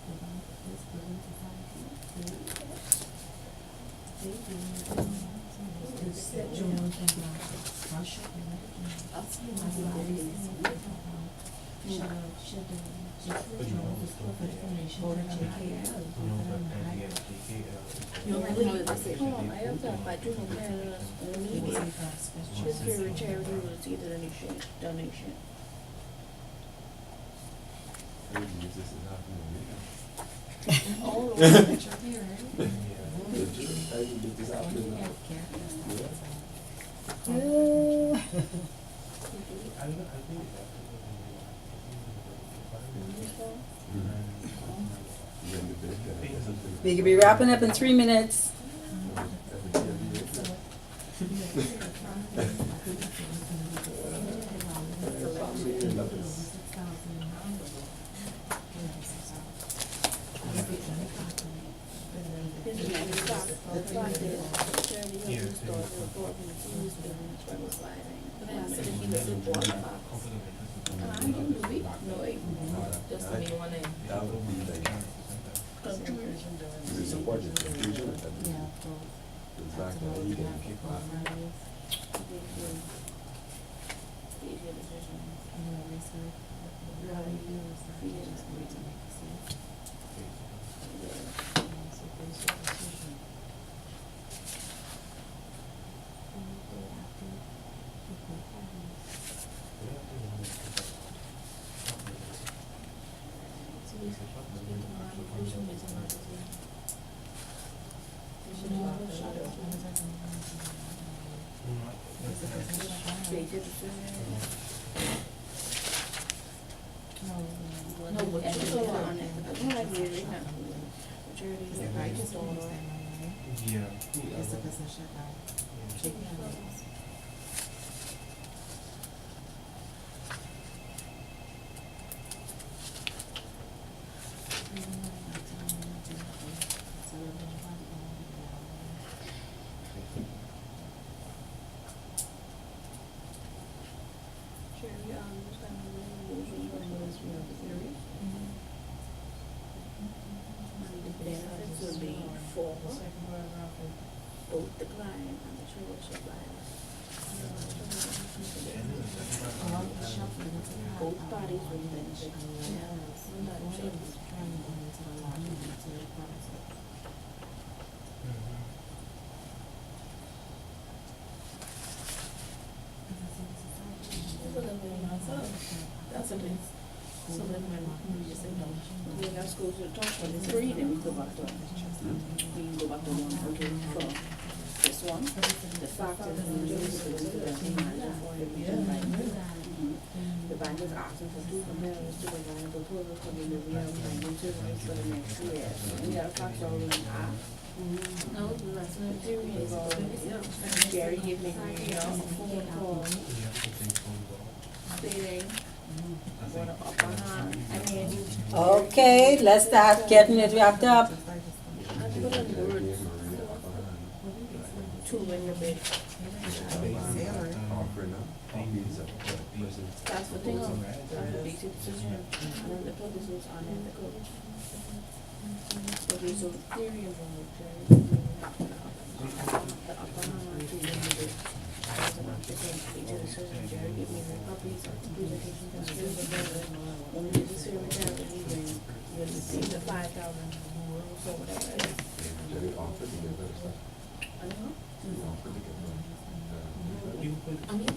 the bank is building society. They do. This Joan and Russia. Hold on, I have to buy two more candles and maybe his favorite charity was to get the donation. I would use this as happening. Oh, I would use this happening. We could be wrapping up in 3 minutes. Just to be one in. That would be like, it's a budget, exactly, you can keep No, but you saw on it. I don't like it right now. Charity is like, I just don't know. Yeah. It's a business shutdown. Chicken nuggets. Charity, what's that benefits would be for both the client and the church supplier. Both parties would benefit. That's a bit. So then when you say no. Then let's go to the top one, it's free, then we go back to, we can go back to one, okay, from this one. The factors and the juries are going to the demand for it, we can like, the bank is asking for 2 comparisons to provide a proposal for the review of banking services for the next year. And the other factor will be half. No, that's not. Theory is all, Gary gave me, a phone call stating, what up on her, I mean, Okay, let's start getting it wrapped up. I put in words, 2 in the bid. That's the thing, that's the basic decision, and then the purpose was unethical. Okay, so theory involved, the upper hand to the bid. As an applicant, each of the surgeon, Jerry gave me the copies of the presentation to the surgeon, only the surgeon, Jerry, will receive the 5,000 or whatever it is. Jerry offered to give her stuff. I don't know. He offered to give her. I mean,